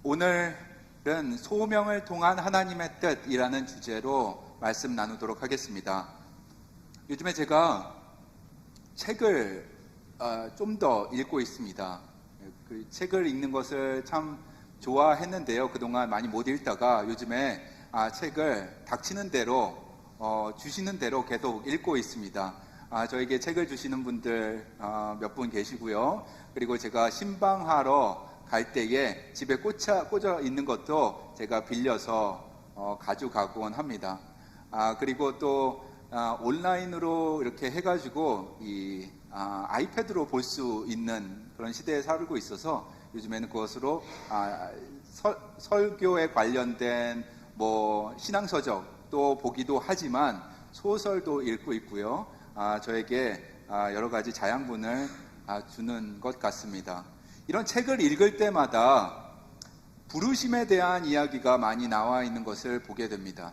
오늘은 소명을 통한 하나님의 뜻이라는 주제로 말씀 나누도록 하겠습니다. 요즘에 제가 책을 좀 더 읽고 있습니다. 그 책을 읽는 것을 참 좋아했는데요. 그동안 많이 못 읽다가 요즘에 책을 닥치는 대로 주시는 대로 계속 읽고 있습니다. 저에게 책을 주시는 분들 몇 분 계시고요. 그리고 제가 신방하러 갈 때에 집에 꽂아 있는 것도 제가 빌려서 가져가곤 합니다. 그리고 또 온라인으로 이렇게 해가지고 이 아이패드로 볼 수 있는 그런 시대에 살고 있어서 요즘에는 그것으로 설교에 관련된 신앙서적도 보기도 하지만 소설도 읽고 있고요. 저에게 여러 가지 자양분을 주는 것 같습니다. 이런 책을 읽을 때마다 부르심에 대한 이야기가 많이 나와 있는 것을 보게 됩니다.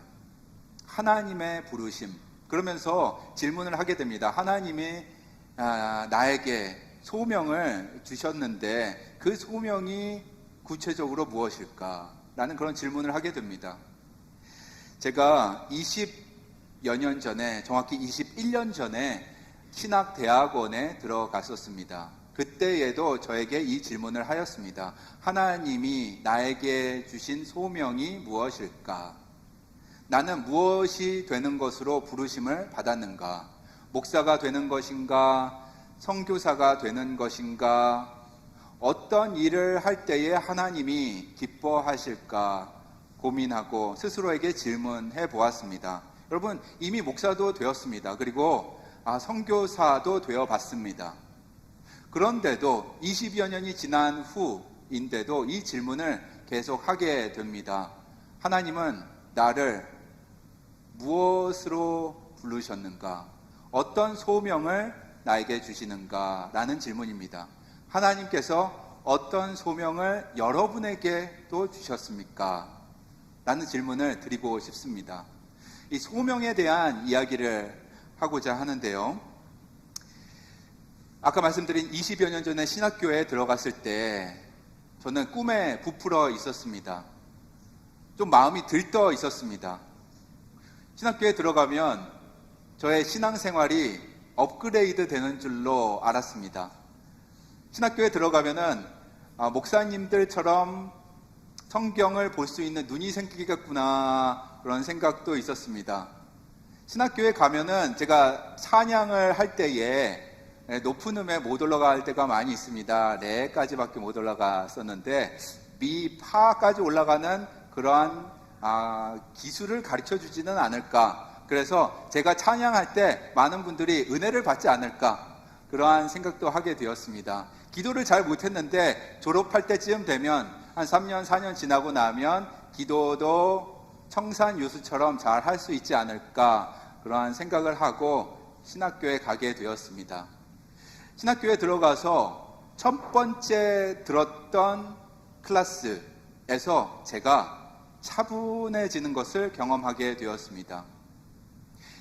하나님의 부르심. 그러면서 질문을 하게 됩니다. 하나님이 나에게 소명을 주셨는데 그 소명이 구체적으로 무엇일까? 라는 그런 질문을 하게 됩니다. 제가 20여 년 전에, 정확히 21년 전에 신학대학원에 들어갔었습니다. 그때에도 저에게 이 질문을 하였습니다. 하나님이 나에게 주신 소명이 무엇일까? 나는 무엇이 되는 것으로 부르심을 받았는가? 목사가 되는 것인가? 선교사가 되는 것인가? 어떤 일을 할 때에 하나님이 기뻐하실까? 고민하고 스스로에게 질문해 보았습니다. 여러분, 이미 목사도 되었습니다. 그리고 선교사도 되어봤습니다. 그런데도 20여 년이 지난 후인데도 이 질문을 계속 하게 됩니다. 하나님은 나를 무엇으로 부르셨는가? 어떤 소명을 나에게 주시는가? 라는 질문입니다. 하나님께서 어떤 소명을 여러분에게도 주셨습니까? 라는 질문을 드리고 싶습니다. 이 소명에 대한 이야기를 하고자 하는데요. 아까 말씀드린 20여 년 전에 신학교에 들어갔을 때 저는 꿈에 부풀어 있었습니다. 좀 마음이 들떠 있었습니다. 신학교에 들어가면 저의 신앙생활이 업그레이드 되는 줄로 알았습니다. 신학교에 들어가면은 목사님들처럼 성경을 볼 수 있는 눈이 생기겠구나 그런 생각도 있었습니다. 신학교에 가면은 제가 찬양을 할 때에 높은 음에 못 올라갈 때가 많이 있습니다. 레까지밖에 못 올라갔었는데 미, 파까지 올라가는 그러한 기술을 가르쳐 주지는 않을까. 그래서 제가 찬양할 때 많은 분들이 은혜를 받지 않을까. 그러한 생각도 하게 되었습니다. 기도를 잘 못했는데 졸업할 때쯤 되면 한 3년, 4년 지나고 나면 기도도 청산유수처럼 잘 할 수 있지 않을까. 그러한 생각을 하고 신학교에 가게 되었습니다. 신학교에 들어가서 첫 번째 들었던 클래스에서 제가 차분해지는 것을 경험하게 되었습니다.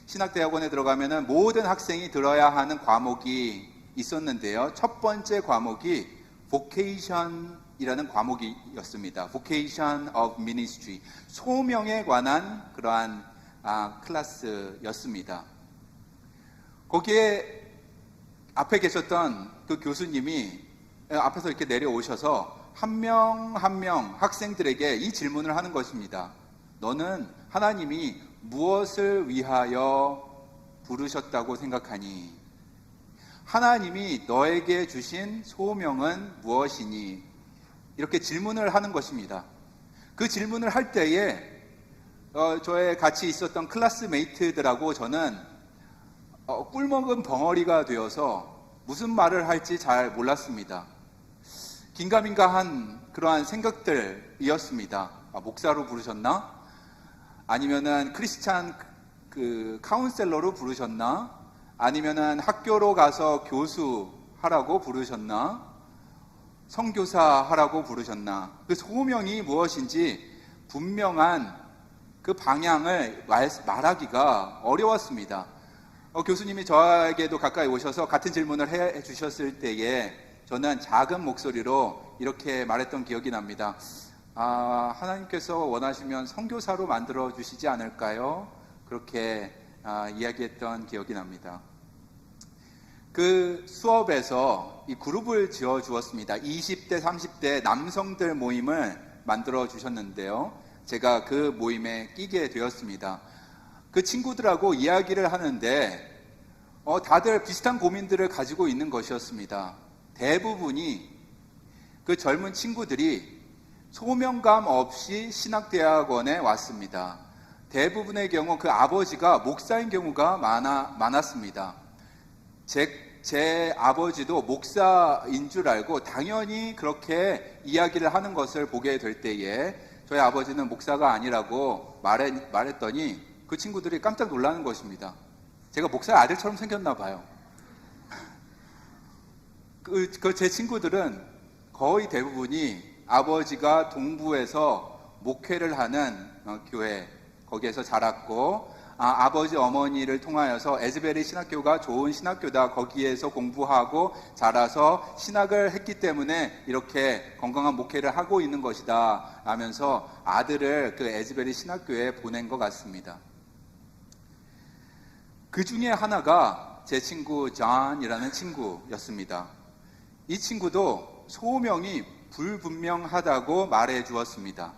신학대학원에 들어가면 모든 학생이 들어야 하는 과목이 있었는데요. 첫 번째 과목이 Vocation이라는 과목이었습니다. Vocation of Ministry, 소명에 관한 그러한 클래스였습니다. 거기에 앞에 계셨던 그 교수님이 앞에서 이렇게 내려오셔서 한 명 한 명 학생들에게 이 질문을 하는 것입니다. 너는 하나님이 무엇을 위하여 부르셨다고 생각하니? 하나님이 너에게 주신 소명은 무엇이니? 이렇게 질문을 하는 것입니다. 그 질문을 할 때에 저의 같이 있었던 클래스메이트들하고 저는 꿀먹은 벙어리가 되어서 무슨 말을 할지 잘 몰랐습니다. 긴가민가한 그러한 생각들이었습니다. 목사로 부르셨나? 아니면은 크리스찬 카운셀러로 부르셨나? 아니면은 학교로 가서 교수 하라고 부르셨나? 선교사 하라고 부르셨나? 그 소명이 무엇인지 분명한 그 방향을 말하기가 어려웠습니다. 교수님이 저에게도 가까이 오셔서 같은 질문을 해 주셨을 때에 저는 작은 목소리로 이렇게 말했던 기억이 납니다. 하나님께서 원하시면 선교사로 만들어 주시지 않을까요? 그렇게 이야기했던 기억이 납니다. 그 수업에서 이 그룹을 지어 주었습니다. 20대, 30대 남성들 모임을 만들어 주셨는데요. 제가 그 모임에 끼게 되었습니다. 그 친구들하고 이야기를 하는데 다들 비슷한 고민들을 가지고 있는 것이었습니다. 대부분이 그 젊은 친구들이 소명감 없이 신학대학원에 왔습니다. 대부분의 경우 그 아버지가 목사인 경우가 많았습니다. 제 아버지도 목사인 줄 알고 당연히 그렇게 이야기를 하는 것을 보게 될 때에 저희 아버지는 목사가 아니라고 말했더니 그 친구들이 깜짝 놀라는 것입니다. 제가 목사의 아들처럼 생겼나 봐요. 제 친구들은 거의 대부분이 아버지가 동부에서 목회를 하는 교회, 거기에서 자랐고 아버지 어머니를 통하여서 에즈베리 신학교가 좋은 신학교다, 거기에서 공부하고 자라서 신학을 했기 때문에 이렇게 건강한 목회를 하고 있는 것이다 라면서 아들을 그 에즈베리 신학교에 보낸 것 같습니다. 그 중에 하나가 제 친구 존이라는 친구였습니다. 이 친구도 소명이 불분명하다고 말해 주었습니다.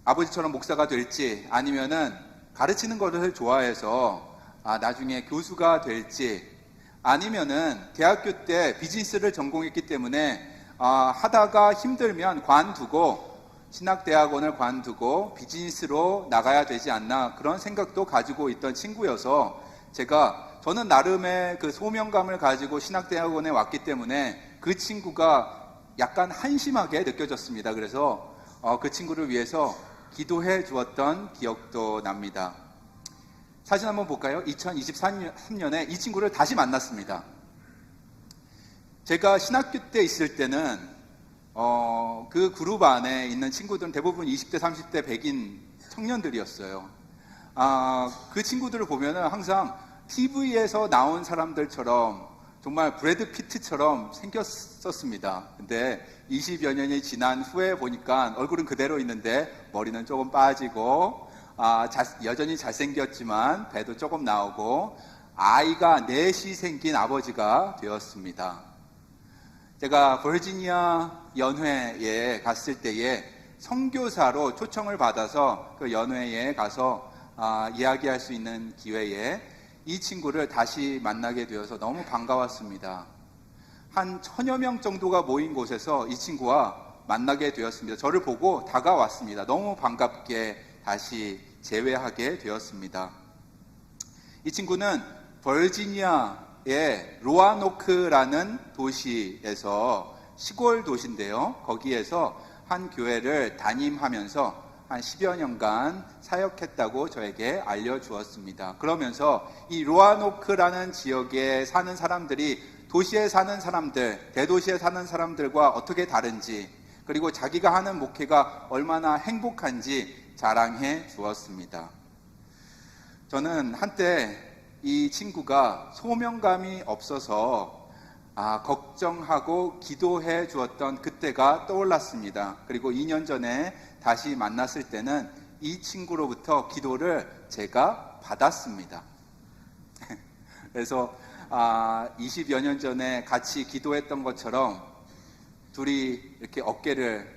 아버지처럼 목사가 될지 아니면은 가르치는 것을 좋아해서 나중에 교수가 될지 아니면은 대학교 때 비즈니스를 전공했기 때문에 하다가 힘들면 관두고 신학대학원을 관두고 비즈니스로 나가야 되지 않나 그런 생각도 가지고 있던 친구여서 저는 나름의 그 소명감을 가지고 신학대학원에 왔기 때문에 그 친구가 약간 한심하게 느껴졌습니다. 그래서 그 친구를 위해서 기도해 주었던 기억도 납니다. 사진 한번 볼까요? 2023년에 이 친구를 다시 만났습니다. 제가 신학교 때 있을 때는 그 그룹 안에 있는 친구들은 대부분 20대, 30대 백인 청년들이었어요. 그 친구들을 보면은 항상 TV에서 나온 사람들처럼 정말 브래드 피트처럼 생겼었습니다. 근데 20여 년이 지난 후에 보니까 얼굴은 그대로 있는데 머리는 조금 빠지고 여전히 잘생겼지만 배도 조금 나오고 아이가 넷이 생긴 아버지가 되었습니다. 제가 버지니아 연회에 갔을 때에 선교사로 초청을 받아서 그 연회에 가서 이야기할 수 있는 기회에 이 친구를 다시 만나게 되어서 너무 반가웠습니다. 한 1000여 명 정도가 모인 곳에서 이 친구와 만나게 되었습니다. 저를 보고 다가왔습니다. 너무 반갑게 다시 재회하게 되었습니다. 이 친구는 버지니아의 로아노크라는 도시에서 시골 도시인데요. 거기에서 한 교회를 담임하면서 한 10여 년간 사역했다고 저에게 알려주었습니다. 그러면서 이 로아노크라는 지역에 사는 사람들이 도시에 사는 사람들, 대도시에 사는 사람들과 어떻게 다른지, 그리고 자기가 하는 목회가 얼마나 행복한지 자랑해 주었습니다. 저는 한때 이 친구가 소명감이 없어서 걱정하고 기도해 주었던 그때가 떠올랐습니다. 그리고 2년 전에 다시 만났을 때는 이 친구로부터 기도를 제가 받았습니다. 그래서 20여 년 전에 같이 기도했던 것처럼 둘이 이렇게 어깨를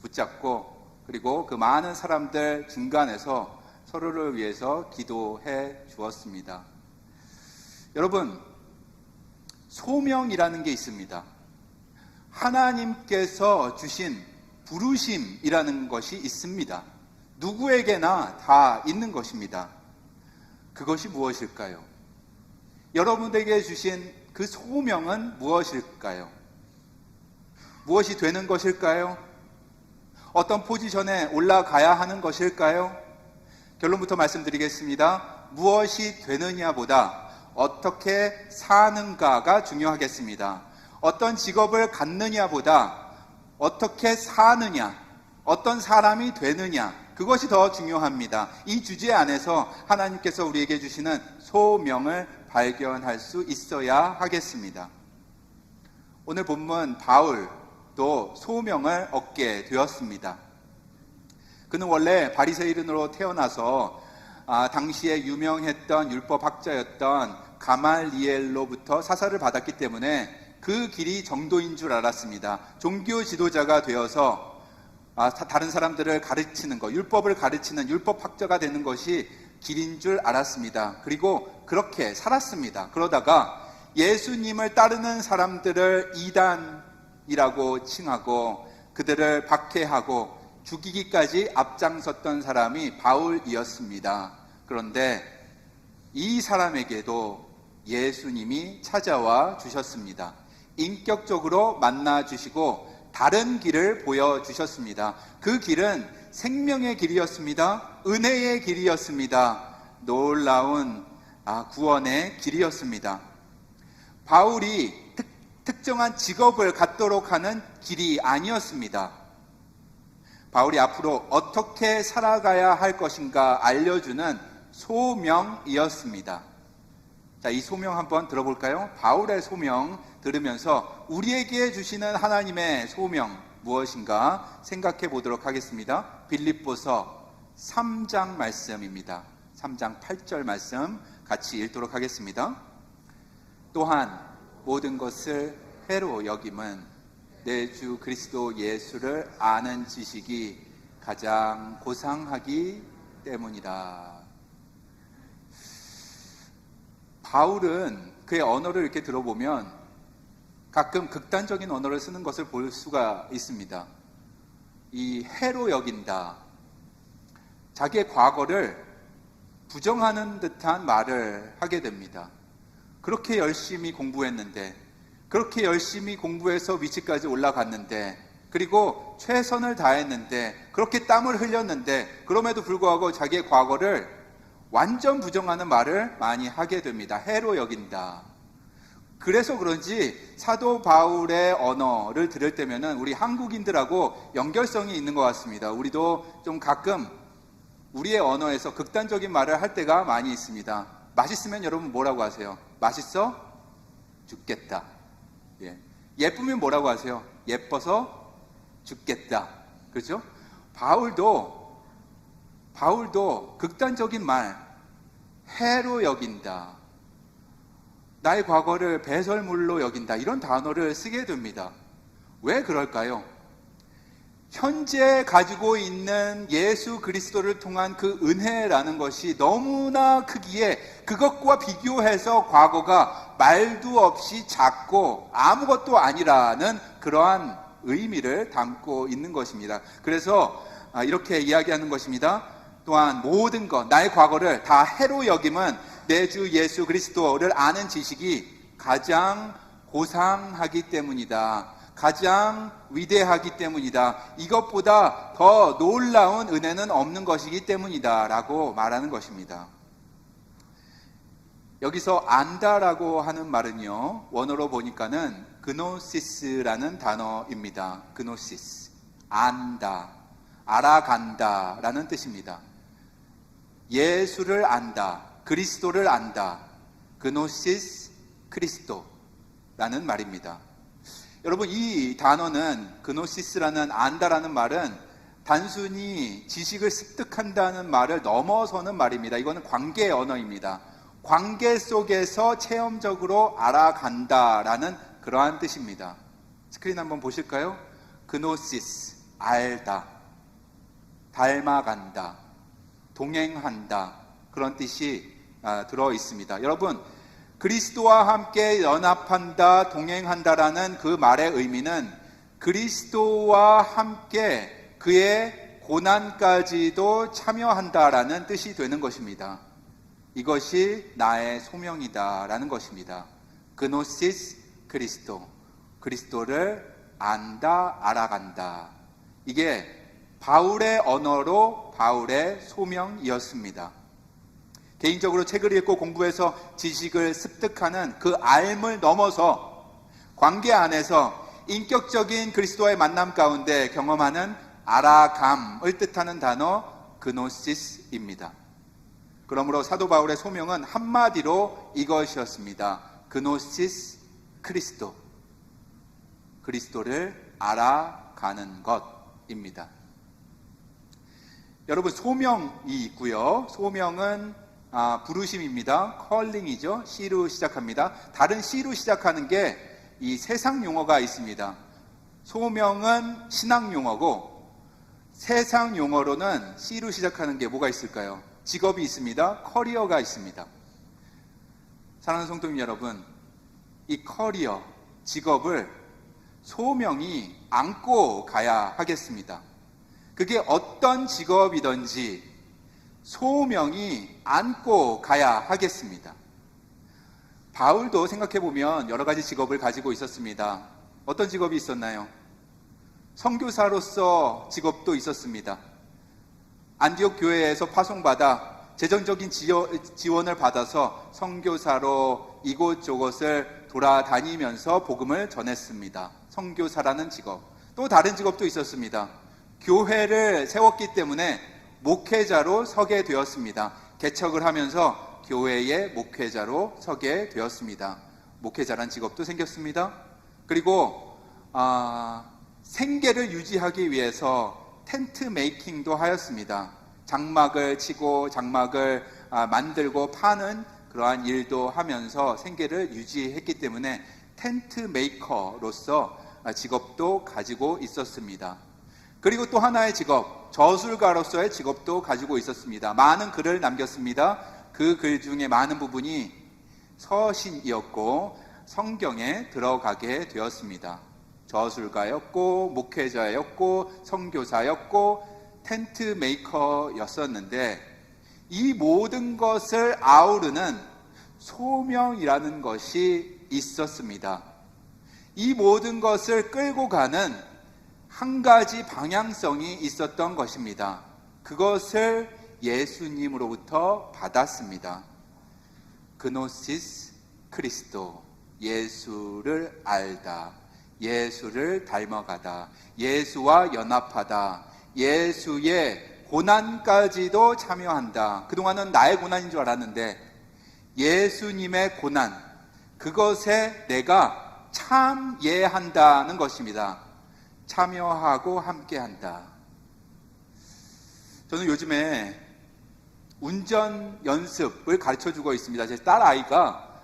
붙잡고 그리고 그 많은 사람들 중간에서 서로를 위해서 기도해 주었습니다. 여러분, 소명이라는 게 있습니다. 하나님께서 주신 부르심이라는 것이 있습니다. 누구에게나 다 있는 것입니다. 그것이 무엇일까요? 여러분에게 주신 그 소명은 무엇일까요? 무엇이 되는 것일까요? 어떤 포지션에 올라가야 하는 것일까요? 결론부터 말씀드리겠습니다. 무엇이 되느냐보다 어떻게 사는가가 중요하겠습니다. 어떤 직업을 갖느냐보다 어떻게 사느냐, 어떤 사람이 되느냐, 그것이 더 중요합니다. 이 주제 안에서 하나님께서 우리에게 주시는 소명을 발견할 수 있어야 하겠습니다. 오늘 본문 바울, 또 소명을 얻게 되었습니다. 그는 원래 바리새인으로 태어나서 당시에 유명했던 율법학자였던 가말리엘로부터 사사를 받았기 때문에 그 길이 정도인 줄 알았습니다. 종교 지도자가 되어서 다른 사람들을 가르치는 것, 율법을 가르치는 율법학자가 되는 것이 길인 줄 알았습니다. 그리고 그렇게 살았습니다. 그러다가 예수님을 따르는 사람들을 이단이라고 칭하고 그들을 박해하고 죽이기까지 앞장섰던 사람이 바울이었습니다. 그런데 이 사람에게도 예수님이 찾아와 주셨습니다. 인격적으로 만나 주시고 다른 길을 보여주셨습니다. 그 길은 생명의 길이었습니다. 은혜의 길이었습니다. 놀라운 구원의 길이었습니다. 바울이 특정한 직업을 갖도록 하는 길이 아니었습니다. 바울이 앞으로 어떻게 살아가야 할 것인가 알려주는 소명이었습니다. 자, 이 소명 한번 들어볼까요? 바울의 소명 들으면서 우리에게 주시는 하나님의 소명 무엇인가 생각해 보도록 하겠습니다. 빌립보서 3장 말씀입니다. 3장 8절 말씀 같이 읽도록 하겠습니다. 또한 모든 것을 회로 여김은 내 주 그리스도 예수를 아는 지식이 가장 고상하기 때문이다. 바울은 그의 언어를 이렇게 들어보면 가끔 극단적인 언어를 쓰는 것을 볼 수가 있습니다. 이 해로 여긴다. 자기의 과거를 부정하는 듯한 말을 하게 됩니다. 그렇게 열심히 공부했는데, 그렇게 열심히 공부해서 위치까지 올라갔는데, 그리고 최선을 다했는데, 그렇게 땀을 흘렸는데, 그럼에도 불구하고 자기의 과거를 완전 부정하는 말을 많이 하게 됩니다. 해로 여긴다. 그래서 그런지 사도 바울의 언어를 들을 때면은 우리 한국인들하고 연결성이 있는 것 같습니다. 우리도 좀 가끔 우리의 언어에서 극단적인 말을 할 때가 많이 있습니다. 맛있으면 여러분 뭐라고 하세요? 맛있어? 죽겠다. 예쁘면 뭐라고 하세요? 예뻐서 죽겠다. 그렇죠? 바울도 극단적인 말, 해로 여긴다, 나의 과거를 배설물로 여긴다, 이런 단어를 쓰게 됩니다. 왜 그럴까요? 현재 가지고 있는 예수 그리스도를 통한 그 은혜라는 것이 너무나 크기에 그것과 비교해서 과거가 말도 없이 작고 아무것도 아니라는 그러한 의미를 담고 있는 것입니다. 그래서 이렇게 이야기하는 것입니다. 또한 모든 것, 나의 과거를 다 해로 여김은 내 주 예수 그리스도를 아는 지식이 가장 고상하기 때문이다. 가장 위대하기 때문이다. 이것보다 더 놀라운 은혜는 없는 것이기 때문이다 라고 말하는 것입니다. 여기서 안다라고 하는 말은요, 원어로 보니까는 그노시스라는 단어입니다. 그노시스, 안다, 알아간다 라는 뜻입니다. 예수를 안다, 그리스도를 안다, 그노시스 크리스토라는 말입니다. 여러분, 이 단어는 그노시스라는 안다라는 말은 단순히 지식을 습득한다는 말을 넘어서는 말입니다. 이거는 관계 언어입니다. 관계 속에서 체험적으로 알아간다라는 그러한 뜻입니다. 스크린 한번 보실까요? 그노시스, 알다, 닮아간다, 동행한다, 그런 뜻이 들어 있습니다. 여러분, 그리스도와 함께 연합한다, 동행한다라는 그 말의 의미는 그리스도와 함께 그의 고난까지도 참여한다라는 뜻이 되는 것입니다. 이것이 나의 소명이다라는 것입니다. 그노시스 그리스도, 그리스도를 안다, 알아간다. 이게 바울의 언어로 바울의 소명이었습니다. 개인적으로 책을 읽고 공부해서 지식을 습득하는 그 알을 넘어서 관계 안에서 인격적인 그리스도와의 만남 가운데 경험하는 알아감을 뜻하는 단어 그노시스입니다. 그러므로 사도 바울의 소명은 한마디로 이것이었습니다. 그노시스 크리스도, 그리스도를 알아가는 것입니다. 여러분, 소명이 있고요. 소명은 부르심입니다. 컬링이죠. C로 시작합니다. 다른 C로 시작하는 게 이 세상 용어가 있습니다. 소명은 신앙 용어고 세상 용어로는 C로 시작하는 게 뭐가 있을까요? 직업이 있습니다. 커리어가 있습니다. 사랑하는 성도님 여러분, 이 커리어, 직업을 소명이 안고 가야 하겠습니다. 그게 어떤 직업이든지 소명이 안고 가야 하겠습니다. 바울도 생각해보면 여러 가지 직업을 가지고 있었습니다. 어떤 직업이 있었나요? 선교사로서 직업도 있었습니다. 안디옥 교회에서 파송받아 재정적인 지원을 받아서 선교사로 이곳저곳을 돌아다니면서 복음을 전했습니다. 선교사라는 직업. 또 다른 직업도 있었습니다. 교회를 세웠기 때문에 목회자로 서게 되었습니다. 개척을 하면서 교회의 목회자로 서게 되었습니다. 목회자란 직업도 생겼습니다. 그리고 생계를 유지하기 위해서 텐트 메이킹도 하였습니다. 장막을 치고 장막을 만들고 파는 그러한 일도 하면서 생계를 유지했기 때문에 텐트 메이커로서 직업도 가지고 있었습니다. 그리고 또 하나의 직업, 저술가로서의 직업도 가지고 있었습니다. 많은 글을 남겼습니다. 그 글 중에 많은 부분이 서신이었고 성경에 들어가게 되었습니다. 저술가였고 목회자였고 선교사였고 텐트 메이커였었는데 이 모든 것을 아우르는 소명이라는 것이 있었습니다. 이 모든 것을 끌고 가는 한 가지 방향성이 있었던 것입니다. 그것을 예수님으로부터 받았습니다. 그노시스 크리스토, 예수를 알다, 예수를 닮아가다, 예수와 연합하다, 예수의 고난까지도 참여한다. 그동안은 나의 고난인 줄 알았는데 예수님의 고난, 그것에 내가 참여한다는 것입니다. 참여하고 함께한다. 저는 요즘에 운전 연습을 가르쳐주고 있습니다. 제 딸 아이가,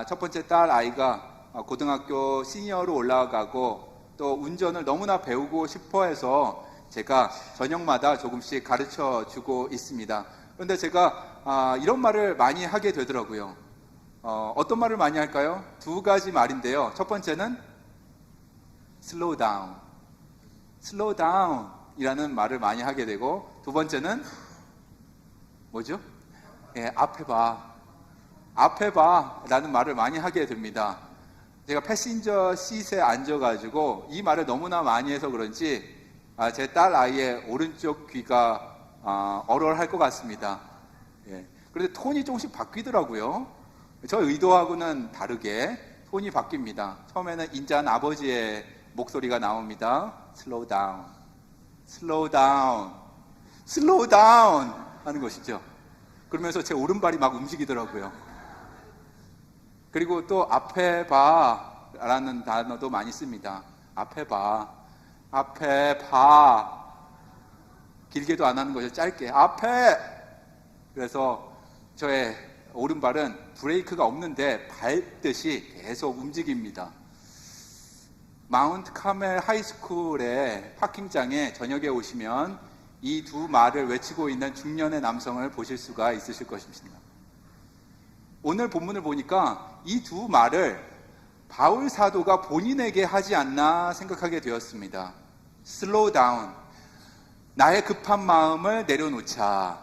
첫 번째 딸 아이가 고등학교 시니어로 올라가고 또 운전을 너무나 배우고 싶어 해서 제가 저녁마다 조금씩 가르쳐주고 있습니다. 그런데 제가 이런 말을 많이 하게 되더라고요. 어떤 말을 많이 할까요? 두 가지 말인데요. 첫 번째는 slow down, slow down 이라는 말을 많이 하게 되고, 두 번째는 뭐죠? 앞에 봐, 앞에 봐 라는 말을 많이 하게 됩니다. 제가 패신저 시트에 앉아가지고 이 말을 너무나 많이 해서 그런지 제 딸 아이의 오른쪽 귀가 얼얼할 것 같습니다. 그런데 톤이 조금씩 바뀌더라고요. 저 의도하고는 다르게 톤이 바뀝니다. 처음에는 인자한 아버지의 목소리가 나옵니다. Slow down, slow down, slow down 하는 것이죠. 그러면서 제 오른발이 막 움직이더라고요. 그리고 또 앞에 봐 라는 단어도 많이 씁니다. 앞에 봐, 앞에 봐. 길게도 안 하는 거죠. 짧게 앞에. 그래서 저의 오른발은 브레이크가 없는데 밟듯이 계속 움직입니다. 마운트 카멜 하이스쿨의 파킹장에 저녁에 오시면 이 두 말을 외치고 있는 중년의 남성을 보실 수가 있으실 것입니다. 오늘 본문을 보니까 이 두 말을 바울 사도가 본인에게 하지 않나 생각하게 되었습니다. Slow down, 나의 급한 마음을 내려놓자.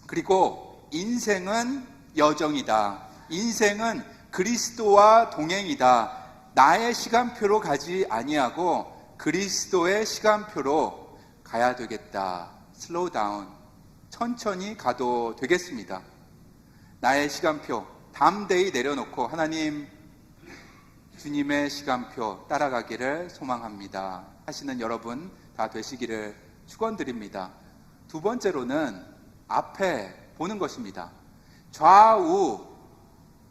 그리고 인생은 여정이다. 인생은 그리스도와 동행이다. 나의 시간표로 가지 아니하고 그리스도의 시간표로 가야 되겠다. 슬로우 다운, 천천히 가도 되겠습니다. 나의 시간표 담대히 내려놓고 하나님, 주님의 시간표 따라가기를 소망합니다 하시는 여러분 다 되시기를 축원드립니다. 두 번째로는 앞에 보는 것입니다. 좌우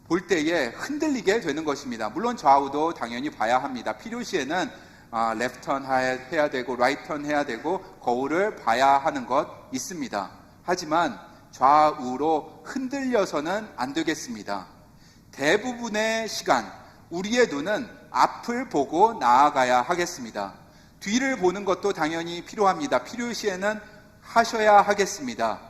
볼 때에 흔들리게 되는 것입니다. 물론 좌우도 당연히 봐야 합니다. 필요시에는 레프턴 해야 되고 라이턴 해야 되고 거울을 봐야 하는 것 있습니다. 하지만 좌우로 흔들려서는 안 되겠습니다. 대부분의 시간 우리의 눈은 앞을 보고 나아가야 하겠습니다. 뒤를 보는 것도 당연히 필요합니다. 필요시에는 하셔야 하겠습니다.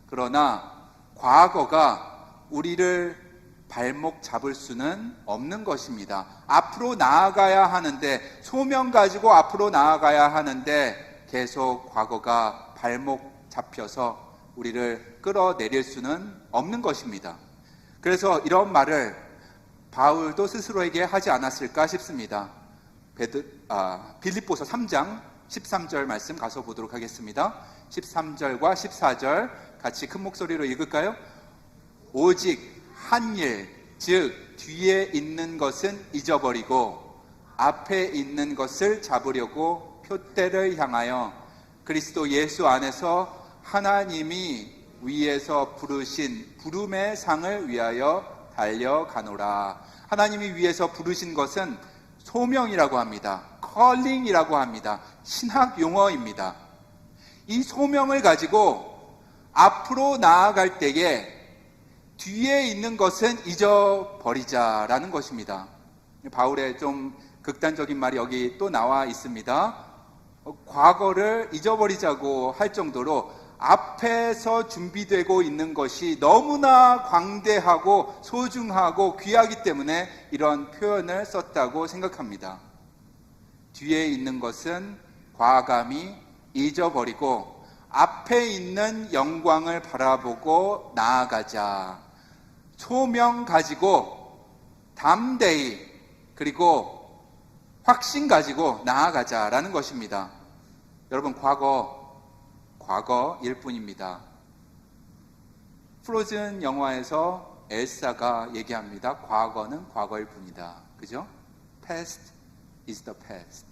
그러나 과거가 우리를 발목 잡을 수는 없는 것입니다. 앞으로 나아가야 하는데, 소명 가지고 앞으로 나아가야 하는데 계속 과거가 발목 잡혀서 우리를 끌어내릴 수는 없는 것입니다. 그래서 이런 말을 바울도 스스로에게 하지 않았을까 싶습니다. 빌립보서 3장 13절 말씀 가서 보도록 하겠습니다. 13절과 14절 같이 큰 목소리로 읽을까요? 오직 한 일, 즉 뒤에 있는 것은 잊어버리고 앞에 있는 것을 잡으려고 표대를 향하여 그리스도 예수 안에서 하나님이 위에서 부르신 부름의 상을 위하여 달려가노라. 하나님이 위에서 부르신 것은 소명이라고 합니다. 컬링이라고 합니다. 신학 용어입니다. 이 소명을 가지고 앞으로 나아갈 때에 뒤에 있는 것은 잊어버리자라는 것입니다. 바울의 좀 극단적인 말이 여기 또 나와 있습니다. 과거를 잊어버리자고 할 정도로 앞에서 준비되고 있는 것이 너무나 광대하고 소중하고 귀하기 때문에 이런 표현을 썼다고 생각합니다. 뒤에 있는 것은 과감히 잊어버리고 앞에 있는 영광을 바라보고 나아가자. 소명 가지고 담대히 그리고 확신 가지고 나아가자라는 것입니다. 여러분, 과거일 뿐입니다. 프로즌 영화에서 엘사가 얘기합니다. 과거는 과거일 뿐이다. 그죠? Past is the past.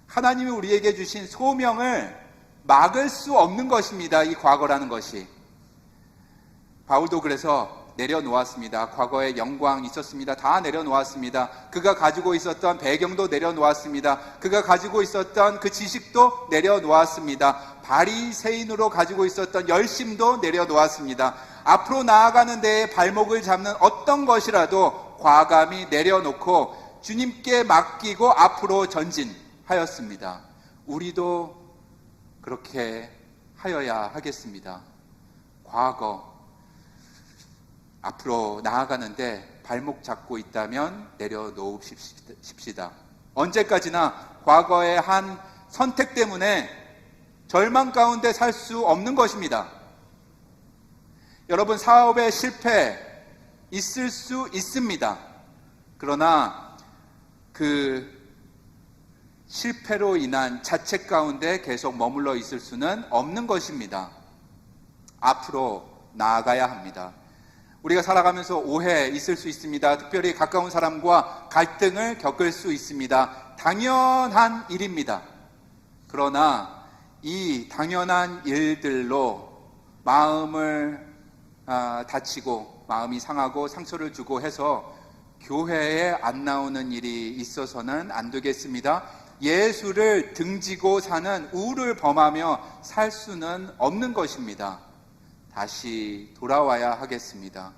하나님이 우리에게 주신 소명을 막을 수 없는 것입니다. 이 과거라는 것이. 바울도 그래서 내려놓았습니다. 과거에 영광 있었습니다. 다 내려놓았습니다. 그가 가지고 있었던 배경도 내려놓았습니다. 그가 가지고 있었던 그 지식도 내려놓았습니다. 바리새인으로 가지고 있었던 열심도 내려놓았습니다. 앞으로 나아가는 데에 발목을 잡는 어떤 것이라도 과감히 내려놓고 주님께 맡기고 앞으로 전진하였습니다. 우리도 그렇게 하여야 하겠습니다. 과거 앞으로 나아가는데 발목 잡고 있다면 내려놓읍시다. 언제까지나 과거의 한 선택 때문에 절망 가운데 살 수 없는 것입니다. 여러분, 사업의 실패 있을 수 있습니다. 그러나 그 실패로 인한 자책 가운데 계속 머물러 있을 수는 없는 것입니다. 앞으로 나아가야 합니다. 우리가 살아가면서 오해 있을 수 있습니다. 특별히 가까운 사람과 갈등을 겪을 수 있습니다. 당연한 일입니다. 그러나 이 당연한 일들로 마음을 다치고 마음이 상하고 상처를 주고 해서 교회에 안 나오는 일이 있어서는 안 되겠습니다. 예수를 등지고 사는 우를 범하며 살 수는 없는 것입니다. 다시 돌아와야 하겠습니다.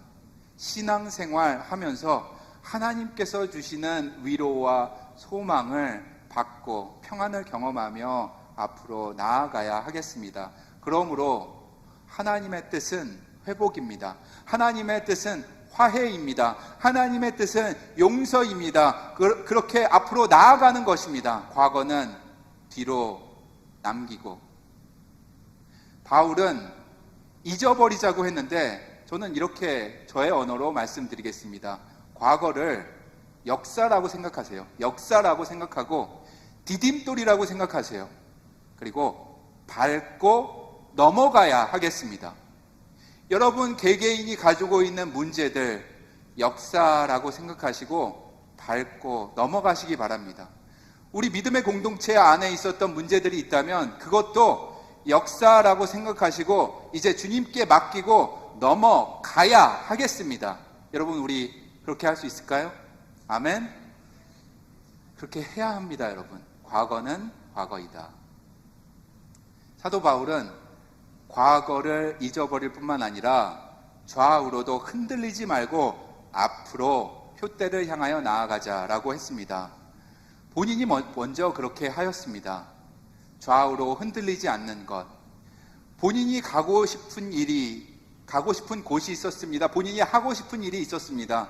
신앙생활 하면서 하나님께서 주시는 위로와 소망을 받고 평안을 경험하며 앞으로 나아가야 하겠습니다. 그러므로 하나님의 뜻은 회복입니다. 하나님의 뜻은 화해입니다. 하나님의 뜻은 용서입니다. 그렇게 앞으로 나아가는 것입니다. 과거는 뒤로 남기고. 바울은 잊어버리자고 했는데 저는 이렇게 저의 언어로 말씀드리겠습니다. 과거를 역사라고 생각하세요. 역사라고 생각하고 디딤돌이라고 생각하세요. 그리고 밟고 넘어가야 하겠습니다. 여러분 개개인이 가지고 있는 문제들 역사라고 생각하시고 밟고 넘어가시기 바랍니다. 우리 믿음의 공동체 안에 있었던 문제들이 있다면 그것도 역사라고 생각하시고 이제 주님께 맡기고 넘어가야 하겠습니다. 여러분, 우리 그렇게 할 수 있을까요? 아멘. 그렇게 해야 합니다, 여러분. 과거는 과거이다. 사도 바울은 과거를 잊어버릴 뿐만 아니라 좌우로도 흔들리지 말고 앞으로 표대를 향하여 나아가자라고 했습니다. 본인이 먼저 그렇게 하였습니다. 좌우로 흔들리지 않는 것. 본인이 가고 싶은 곳이 있었습니다. 본인이 하고 싶은 일이 있었습니다.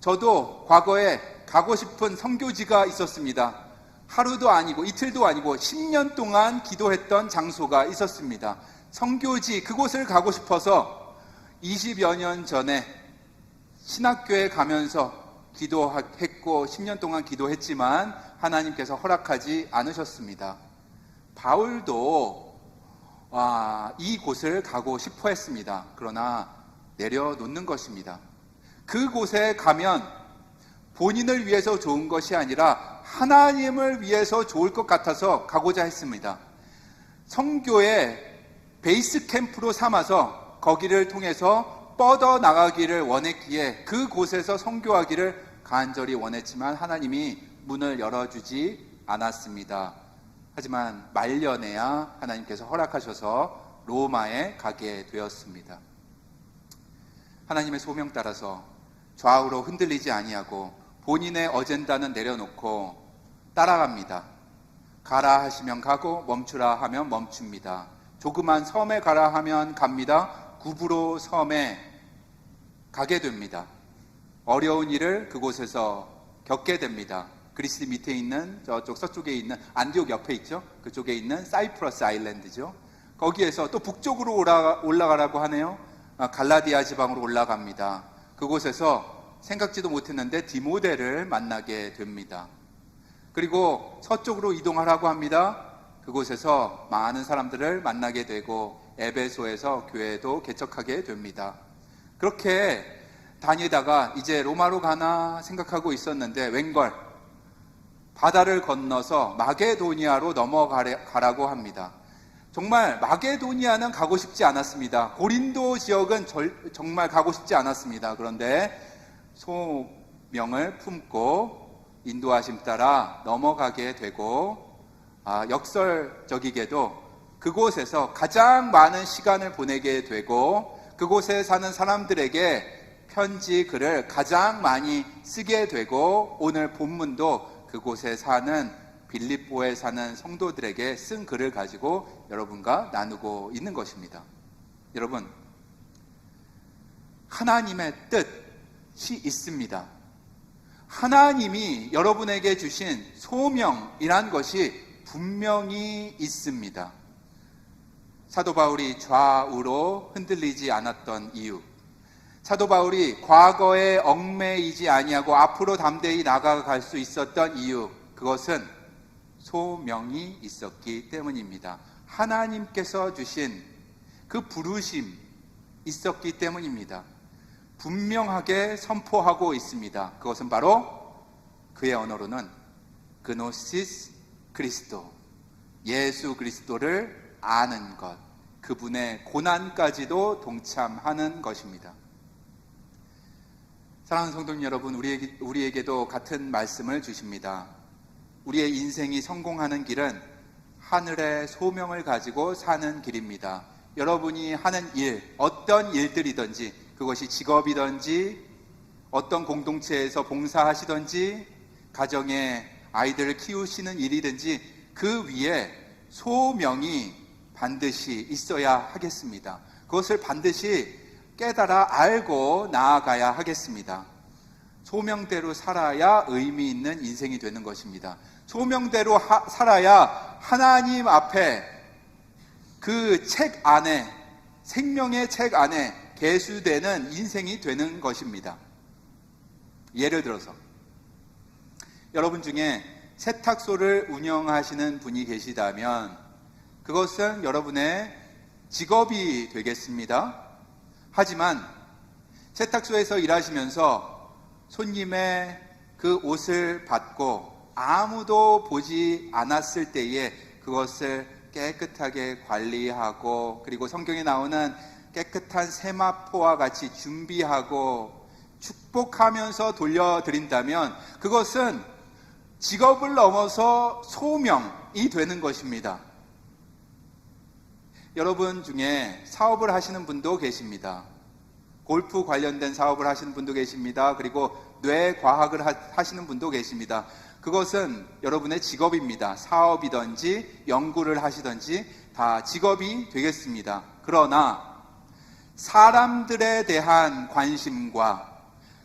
저도 과거에 가고 싶은 선교지가 있었습니다. 하루도 아니고 이틀도 아니고 10년 동안 기도했던 장소가 있었습니다. 선교지, 그곳을 가고 싶어서 20여 년 전에 신학교에 가면서 기도했고 10년 동안 기도했지만 하나님께서 허락하지 않으셨습니다. 바울도 이곳을 가고 싶어 했습니다. 그러나 내려놓는 것입니다. 그곳에 가면 본인을 위해서 좋은 것이 아니라 하나님을 위해서 좋을 것 같아서 가고자 했습니다. 선교의 베이스 캠프로 삼아서 거기를 통해서 뻗어 나가기를 원했기에 그곳에서 선교하기를 간절히 원했지만 하나님이 문을 열어주지 않았습니다. 하지만 말년에야 하나님께서 허락하셔서 로마에 가게 되었습니다. 하나님의 소명 따라서 좌우로 흔들리지 아니하고 본인의 어젠다는 내려놓고 따라갑니다. 가라 하시면 가고 멈추라 하면 멈춥니다. 조그만 섬에 가라 하면 갑니다. 구브로 섬에 가게 됩니다. 어려운 일을 그곳에서 겪게 됩니다. 그리스 밑에 있는 저쪽 서쪽에 있는 안디옥 옆에 있죠. 그쪽에 있는 사이프러스 아일랜드죠. 거기에서 또 북쪽으로 올라가라고 하네요. 갈라디아 지방으로 올라갑니다. 그곳에서 생각지도 못했는데 디모데를 만나게 됩니다. 그리고 서쪽으로 이동하라고 합니다. 그곳에서 많은 사람들을 만나게 되고 에베소에서 교회도 개척하게 됩니다. 그렇게 다니다가 이제 로마로 가나 생각하고 있었는데 웬걸 바다를 건너서 마게도니아로 넘어가라고 합니다. 정말 마게도니아는 가고 싶지 않았습니다. 고린도 지역은 정말 가고 싶지 않았습니다. 그런데 소명을 품고 인도하심 따라 넘어가게 되고 역설적이게도 그곳에서 가장 많은 시간을 보내게 되고 그곳에 사는 사람들에게 편지 글을 가장 많이 쓰게 되고 오늘 본문도 그곳에 사는 빌립보에 사는 성도들에게 쓴 글을 가지고 여러분과 나누고 있는 것입니다. 여러분, 하나님의 뜻이 있습니다. 하나님이 여러분에게 주신 소명이란 것이 분명히 있습니다. 사도 바울이 좌우로 흔들리지 않았던 이유, 사도 바울이 과거에 얽매이지 아니하고 앞으로 담대히 나아갈 수 있었던 이유, 그것은 소명이 있었기 때문입니다. 하나님께서 주신 그 부르심 있었기 때문입니다. 분명하게 선포하고 있습니다. 그것은 바로 그의 언어로는 그노시스 그리스도, 예수 그리스도를 아는 것, 그분의 고난까지도 동참하는 것입니다. 사랑하는 성도님 여러분, 우리에게도 같은 말씀을 주십니다. 우리의 인생이 성공하는 길은 하늘의 소명을 가지고 사는 길입니다. 여러분이 하는 일, 어떤 일들이든지, 그것이 직업이든지 어떤 공동체에서 봉사하시든지 가정에 아이들을 키우시는 일이든지 그 위에 소명이 반드시 있어야 하겠습니다. 그것을 반드시 깨달아 알고 나아가야 하겠습니다. 소명대로 살아야 의미 있는 인생이 되는 것입니다. 소명대로 살아야 하나님 앞에 그 책 안에, 생명의 책 안에 계수되는 인생이 되는 것입니다. 예를 들어서 여러분 중에 세탁소를 운영하시는 분이 계시다면 그것은 여러분의 직업이 되겠습니다. 하지만 세탁소에서 일하시면서 손님의 그 옷을 받고 아무도 보지 않았을 때에 그것을 깨끗하게 관리하고 그리고 성경에 나오는 깨끗한 세마포와 같이 준비하고 축복하면서 돌려드린다면 그것은 직업을 넘어서 소명이 되는 것입니다. 여러분 중에 사업을 하시는 분도 계십니다. 골프 관련된 사업을 하시는 분도 계십니다. 그리고 뇌과학을 하시는 분도 계십니다. 그것은 여러분의 직업입니다. 사업이든지 연구를 하시든지 다 직업이 되겠습니다. 그러나 사람들에 대한 관심과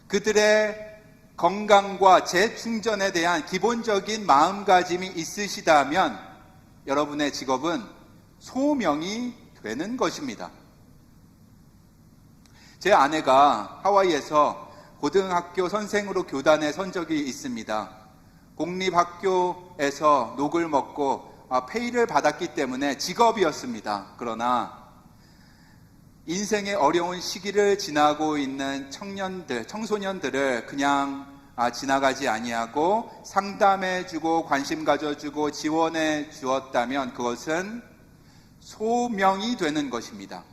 그들의 건강과 재충전에 대한 기본적인 마음가짐이 있으시다면 여러분의 직업은 소명이 되는 것입니다. 제 아내가 하와이에서 고등학교 선생으로 교단에 선 적이 있습니다. 공립학교에서 녹을 먹고 페이를 받았기 때문에 직업이었습니다. 그러나 인생의 어려운 시기를 지나고 있는 청소년들을 그냥 지나가지 아니하고 상담해주고 관심 가져주고 지원해 주었다면 그것은 소명이 되는 것입니다.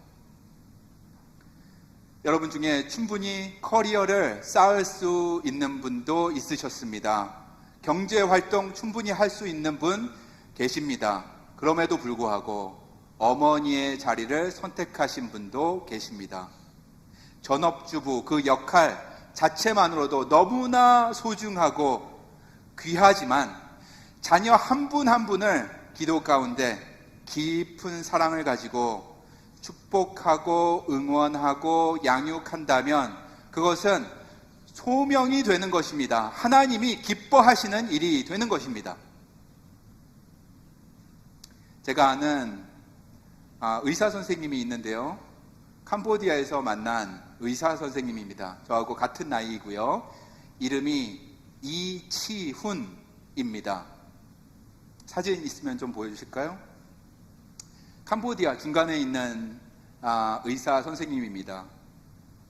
여러분 중에 충분히 커리어를 쌓을 수 있는 분도 있으셨습니다. 경제활동 충분히 할 수 있는 분 계십니다. 그럼에도 불구하고 어머니의 자리를 선택하신 분도 계십니다. 전업주부 그 역할 자체만으로도 너무나 소중하고 귀하지만 자녀 한 분 한 분을 기도 가운데 깊은 사랑을 가지고 축복하고 응원하고 양육한다면 그것은 소명이 되는 것입니다. 하나님이 기뻐하시는 일이 되는 것입니다. 제가 아는 의사 선생님이 있는데요. 캄보디아에서 만난 의사 선생님입니다. 저하고 같은 나이이고요. 이름이 이치훈입니다. 사진 있으면 좀 보여주실까요? 캄보디아 중간에 있는 의사 선생님입니다.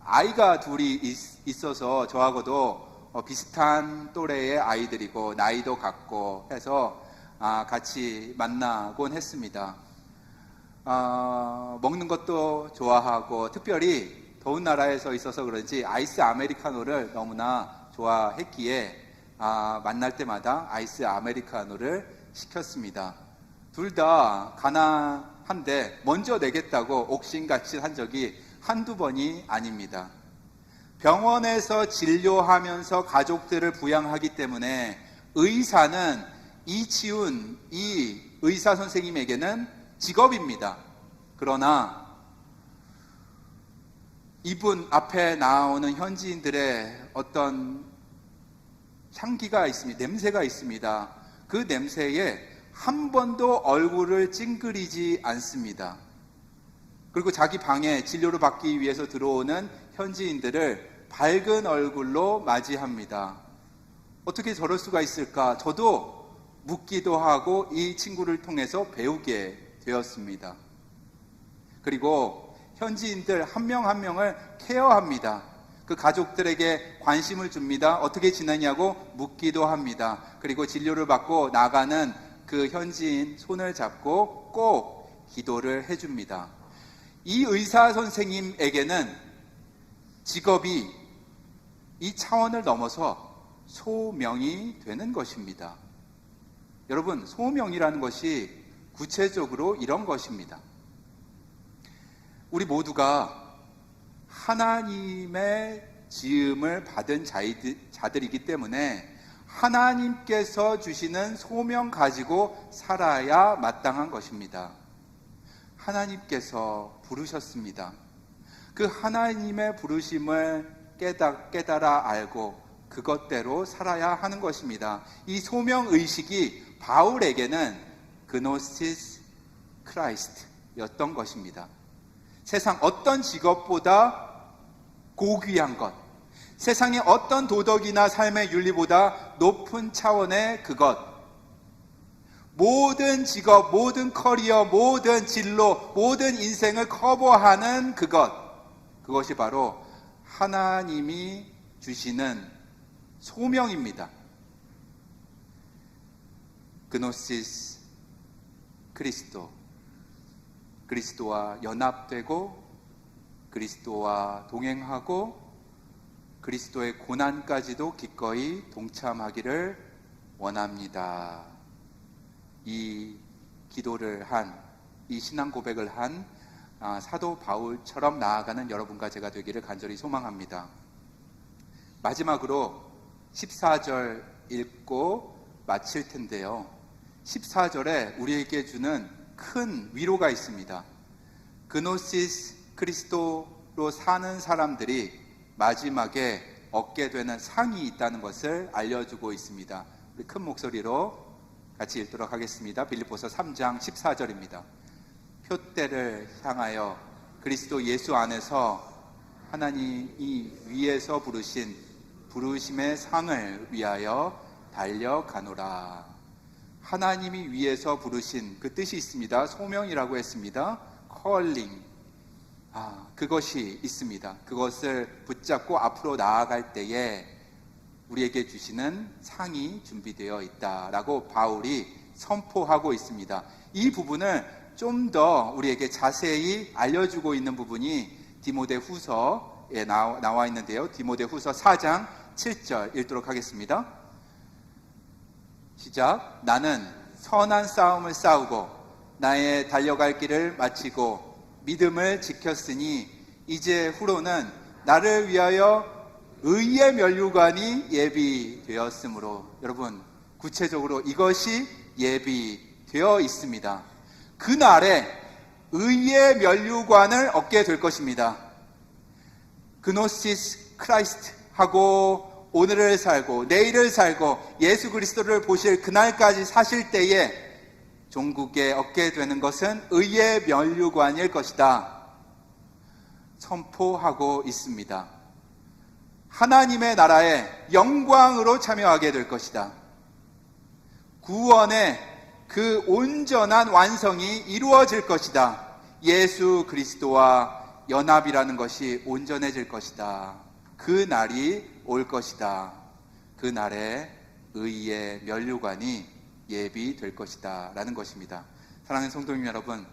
아이가 둘이 있어서 저하고도 비슷한 또래의 아이들이고 나이도 같고 해서 같이 만나곤 했습니다. 먹는 것도 좋아하고 특별히 더운 나라에서 있어서 그런지 아이스 아메리카노를 너무나 좋아했기에 만날 때마다 아이스 아메리카노를 시켰습니다. 둘 다 가난한데 먼저 내겠다고 옥신각신 한 적이 한두 번이 아닙니다. 병원에서 진료하면서 가족들을 부양하기 때문에 의사는 이치훈 이 의사 선생님에게는 직업입니다. 그러나 이분 앞에 나오는 현지인들의 어떤 향기가 있습니다. 냄새가 있습니다. 그 냄새에 한 번도 얼굴을 찡그리지 않습니다. 그리고 자기 방에 진료를 받기 위해서 들어오는 현지인들을 밝은 얼굴로 맞이합니다. 어떻게 저럴 수가 있을까? 저도 묻기도 하고 이 친구를 통해서 배우게 되었습니다. 그리고 현지인들 한 명 한 명을 케어합니다. 그 가족들에게 관심을 줍니다. 어떻게 지내냐고 묻기도 합니다. 그리고 진료를 받고 나가는 그 현지인 손을 잡고 꼭 기도를 해줍니다. 이 의사 선생님에게는 직업이 이 차원을 넘어서 소명이 되는 것입니다. 여러분, 소명이라는 것이 구체적으로 이런 것입니다. 우리 모두가 하나님의 지음을 받은 자들이기 때문에 하나님께서 주시는 소명 가지고 살아야 마땅한 것입니다. 하나님께서 부르셨습니다. 그 하나님의 부르심을 깨달아 알고 그것대로 살아야 하는 것입니다. 이 소명의식이 바울에게는 그노시스 크라이스트였던 것입니다. 세상 어떤 직업보다 고귀한 것, 세상의 어떤 도덕이나 삶의 윤리보다 높은 차원의 그것, 모든 직업, 모든 커리어, 모든 진로, 모든 인생을 커버하는 그것이 바로 하나님이 주시는 소명입니다. 그노시스 그리스도와 연합되고 그리스도와 동행하고 그리스도의 고난까지도 기꺼이 동참하기를 원합니다. 이 기도를 한, 이 신앙 고백을 한 사도 바울처럼 나아가는 여러분과 제가 되기를 간절히 소망합니다. 마지막으로 14절 읽고 마칠 텐데요. 14절에 우리에게 주는 큰 위로가 있습니다. 그노시스 크리스토로 사는 사람들이 마지막에 얻게 되는 상이 있다는 것을 알려주고 있습니다. 우리 큰 목소리로 같이 읽도록 하겠습니다. 빌립보서 3장 14절입니다. 표대를 향하여 그리스도 예수 안에서 하나님이 위에서 부르신 부르심의 상을 위하여 달려가노라. 하나님이 위에서 부르신 그 뜻이 있습니다. 소명이라고 했습니다. calling. 그것이 있습니다. 그것을 붙잡고 앞으로 나아갈 때에 우리에게 주시는 상이 준비되어 있다라고 바울이 선포하고 있습니다. 이 부분을 좀 더 우리에게 자세히 알려주고 있는 부분이 디모데 후서에 나와 있는데요. 디모데 후서 4장 7절 읽도록 하겠습니다. 시작. 나는 선한 싸움을 싸우고 나의 달려갈 길을 마치고 믿음을 지켰으니 이제 후로는 나를 위하여 의의 면류관이 예비되었으므로. 여러분, 구체적으로 이것이 예비되어 있습니다. 그날에 의의 면류관을 얻게 될 것입니다. 그노시스 크라이스트 하고 오늘을 살고 내일을 살고 예수 그리스도를 보실 그날까지 사실 때에 종국에 얻게 되는 것은 의의 면류관일 것이다 선포하고 있습니다. 하나님의 나라에 영광으로 참여하게 될 것이다. 구원의 그 온전한 완성이 이루어질 것이다. 예수 그리스도와 연합이라는 것이 온전해질 것이다. 그 날이 올 것이다. 그 날에 의의 면류관이 예비될 것이다 라는 것입니다. 사랑하는 성도님 여러분,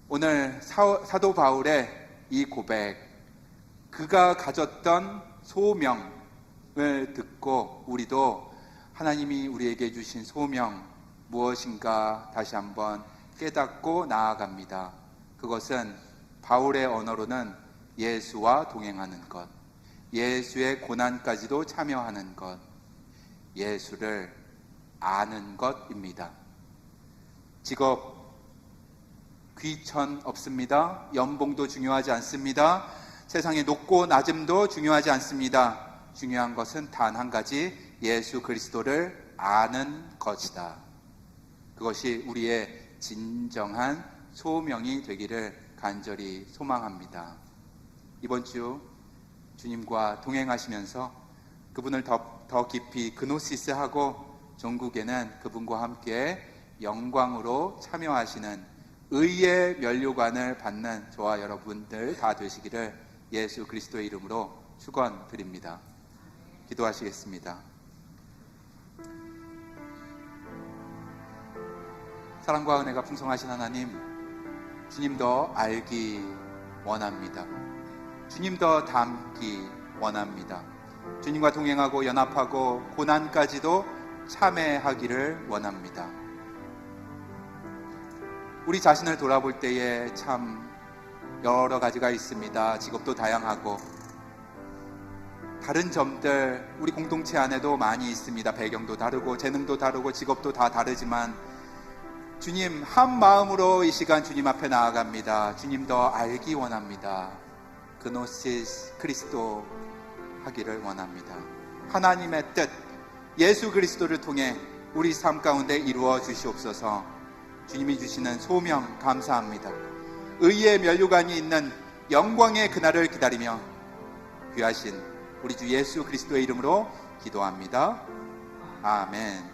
오늘 사도 바울의 이 고백, 그가 가졌던 소명을 듣고 우리도 하나님이 우리에게 주신 소명 무엇인가 다시 한번 깨닫고 나아갑니다. 그것은 바울의 언어로는 예수와 동행하는 것, 예수의 고난까지도 참여하는 것, 예수를 아는 것입니다. 직업, 귀천 없습니다. 연봉도 중요하지 않습니다. 세상의 높고 낮음도 중요하지 않습니다. 중요한 것은 단 한 가지, 예수 그리스도를 아는 것이다. 그것이 우리의 진정한 소명이 되기를 간절히 소망합니다. 이번 주 주님과 동행하시면서 그분을 더 깊이 그노시스하고 종국에는 그분과 함께 영광으로 참여하시는 의의 면류관을 받는 저와 여러분들 다 되시기를 예수 그리스도의 이름으로 축원드립니다. 기도하시겠습니다. 사랑과 은혜가 풍성하신 하나님, 주님 더 알기 원합니다. 주님 더 닮기 원합니다. 주님과 동행하고 연합하고 고난까지도 참여하기를 원합니다. 우리 자신을 돌아볼 때에 참 여러 가지가 있습니다. 직업도 다양하고 다른 점들 우리 공동체 안에도 많이 있습니다. 배경도 다르고 재능도 다르고 직업도 다 다르지만 주님, 한 마음으로 이 시간 주님 앞에 나아갑니다. 주님 더 알기 원합니다. 그노시스 크리스도 하기를 원합니다. 하나님의 뜻, 예수 그리스도를 통해 우리 삶 가운데 이루어 주시옵소서. 주님이 주시는 소명 감사합니다. 의의 면류관이 있는 영광의 그날을 기다리며 귀하신 우리 주 예수 그리스도의 이름으로 기도합니다. 아멘.